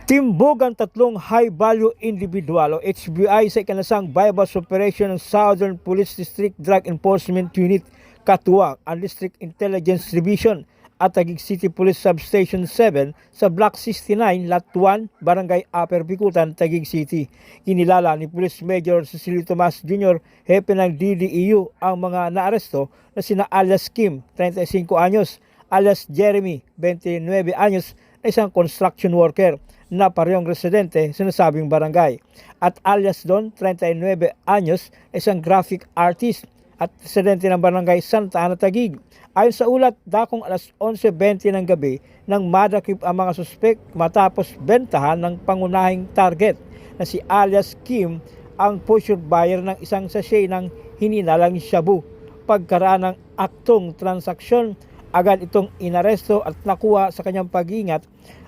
Timbog ang tatlong high-value individual o HBI sa ikanasang bypass operation ng Southern Police District Drug Enforcement Unit, katuwang ang District Intelligence Division at Taguig City Police Substation 7 sa Block 69, Lot 1, Barangay Upper Bikutan, Taguig City. Kinilala ni Police Major Cecilio Tomas Jr., hepe ng DDEU, ang mga naaresto na sina alias Kim, 35 anyos, alias Jeremy, 29 anyos, na isang construction worker na parehong residente sa nasabing barangay, at alias Don, 39 anyos, isang graphic artist at residente ng barangay Santa Ana, Taguig. Ayon sa ulat, dakong alas 11:20 ng gabi nang madakip ang mga suspek matapos bentahan ng pangunahing target na si alias Kim ang pusher buyer ng isang sachet ng hininalang shabu. Pagkaraan ng aktong transaksyon, agad itong inaresto at nakuha sa kanyang pag-iingat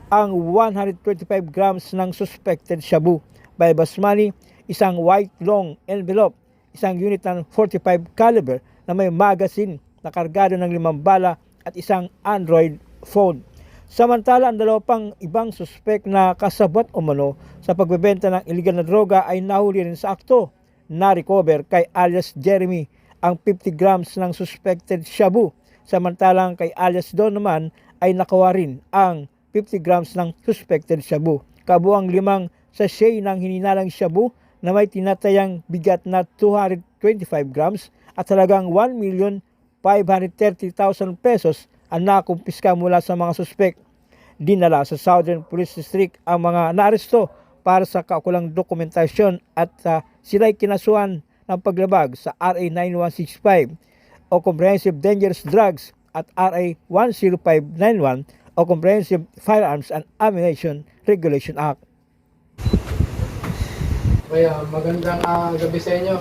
ang 125 grams ng suspected shabu, bypass money, isang white long envelope, isang unit ng 45 caliber na may magazine na kargado ng 5 bala at isang Android phone. Samantala, ang dalawa pang ibang suspect na kasabot umano sa pagbebenta ng illegal na droga ay nahuli rin sa akto. Na-recover kay alias Jeremy ang 50 grams ng suspected shabu, samantalang kay alias Don naman ay nakuha rin ang 50 grams ng suspected shabu. Kabuang 5 sachet ng hininalang shabu na may tinatayang bigat na 225 grams at halagang 1,530,000 pesos ang nakumpiska mula sa mga suspek. Dinala sa Southern Police District ang mga naaresto para sa kaukulang dokumentasyon at sila'y kinasuhan ng paglabag sa RA 9165 o Comprehensive Dangerous Drugs at RA 10591 o Comprehensive Firearms and Ammunition Regulation Act. Kaya magandang gabi sa inyo.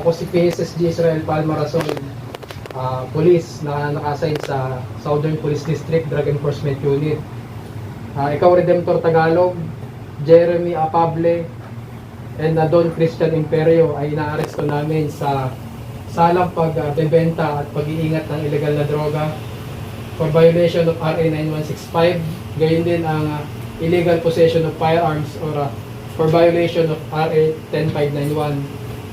Ako si PSSG Israel Palmarazon, police na naka-assign sa Southern Police District Drug Enforcement Unit. Ikaw Redemptor Tagalog, Jeremy Apable, and Don Christian Imperio ay inaaresto namin sa salang pagbebenta at pag-iingat ng illegal na droga for violation of RA 9165, gayon din ang illegal possession of firearms or for violation of RA 10591.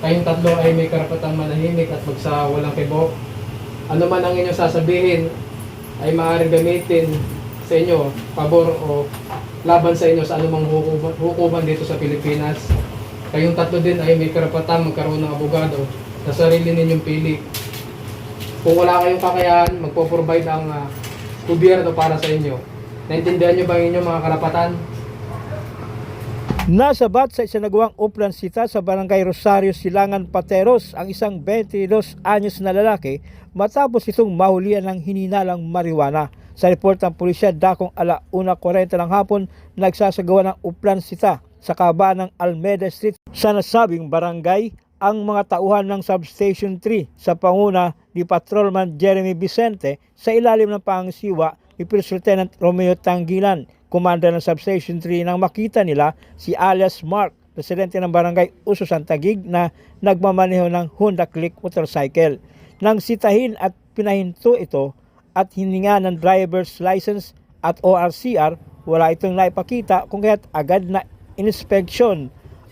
Kayong tatlo ay may karapatang manahimik at magsawalang kibo. Ano man ang inyong sasabihin ay maaaring gamitin sa inyo, pabor o laban sa inyo sa anumang hukuman dito sa Pilipinas. Kayong tatlo din ay may karapatang magkaroon ng abogado na sarili ninyong pili. Kung wala kayong kakayahan, magpo-provide ang gobyerno para sa inyo. Naintindihan nyo ba ang inyong mga karapatan? Nasabat sa isinagawang uplansita sa Barangay Rosario, Silangan, Pateros ang isang 22 anyos na lalaki matapos itong mahulihan ng hininalang marijuana. Sa report ng pulisya, dakong 1:40 ng hapon nagsasagawa ng uplansita sa kabaan ng Almeda Street sa nasabing barangay ang mga tauhan ng Substation 3 sa panguna ni Patrolman Jeremy Vicente sa ilalim ng pangasiwa ni Police Lieutenant Romeo Tanggilan, commander ng Substation 3, nang makita nila si alias Mark, residente ng barangay Ususan, Taguig, na nagmamaneho ng Honda Click motorcycle. Nang sitahin at pinahinto ito at hininga ng driver's license at ORCR, wala itong naipakita kung kaya't agad na inspeksyon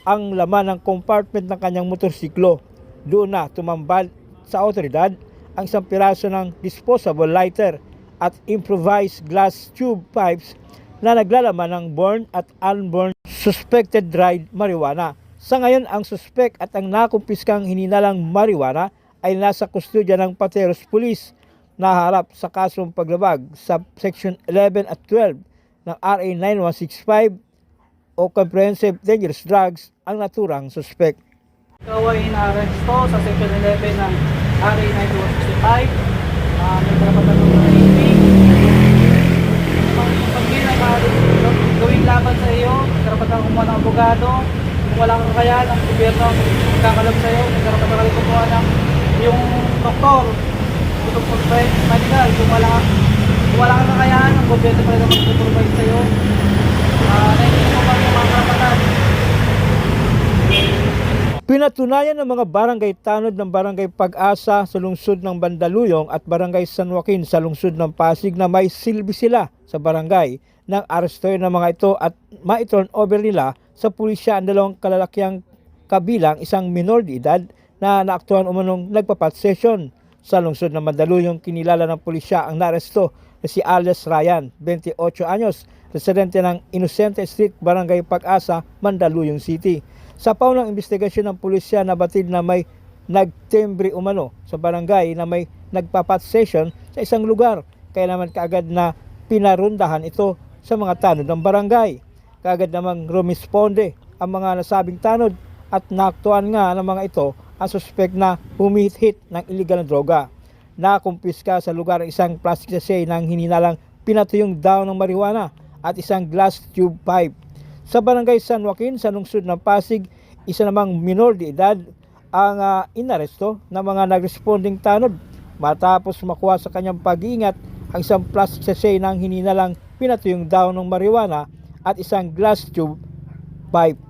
ang laman ng compartment ng kanyang motorsiklo. Doon na tumambal sa otoridad ang isang piraso ng disposable lighter at improvised glass tube pipes na naglalaman ng born at unborn suspected dried marijuana. Sa ngayon, ang suspect at ang nakumpiskang hininalang marijuana ay nasa kustodya ng Pateros Police na harap sa kasong paglabag sa Section 11 at 12 ng RA 9165 o Comprehensive Dangerous Drugs ang naturang suspect. Ikaw ay inaaresto sa Section 11 ng RA 9165. May karapatan ng manahimik. Pag-in ay maaaring gawing laban sa iyo, may karapatan kumuha ng abogado. Kung wala kang kakayahan, ang gobyerno ang kakalab sa iyo. May karapatan ka rin kumuha ng yung doktor, doktor medical. Kung wala kang kakayahan, ang gobyerno pa rin ang mag-provide sa iyo. Naintindihan mo ba yung mga karapatan? Pinatunayan ng mga barangay tanod ng Barangay Pag-asa sa lungsod ng Bandaluyong at Barangay San Joaquin sa lungsod ng Pasig na may silbi sila sa barangay ng arestoy ng mga ito at ma-turn over nila sa pulisya ang dalawang kalalakiang kabilang isang minor de edad na naaktuhan umanong nagpapat session. Sa lungsod ng Mandaluyong, kinilala ng pulisya ang naaresto na si alias Ryan, 28 anyos, residente ng Inocente Street, Barangay Pag-asa, Mandaluyong City. Sa paunang investigasyon ng pulisya, nabatid na may nagtembre umano sa barangay na may nagpapat session sa isang lugar. Kaya naman kaagad na pinarundahan ito sa mga tanod ng barangay. Kaagad namang rumisponde ang mga nasabing tanod at naaktuhan nga ng mga ito ang suspect na humihit-hit ng illegal na droga. Nakumpiska sa lugar ang isang plastic sachet ng hininalang pinatuyong daw ng marijuana at isang glass tube pipe. Sa barangay San Joaquin sa lungsod ng Pasig, isa namang minor de edad ang inaresto ng mga nag-responding tanod matapos makuha sa kanyang pag-iingat ang isang plastic sachet ng hininalang pinatuyong daw ng marijuana at isang glass tube pipe.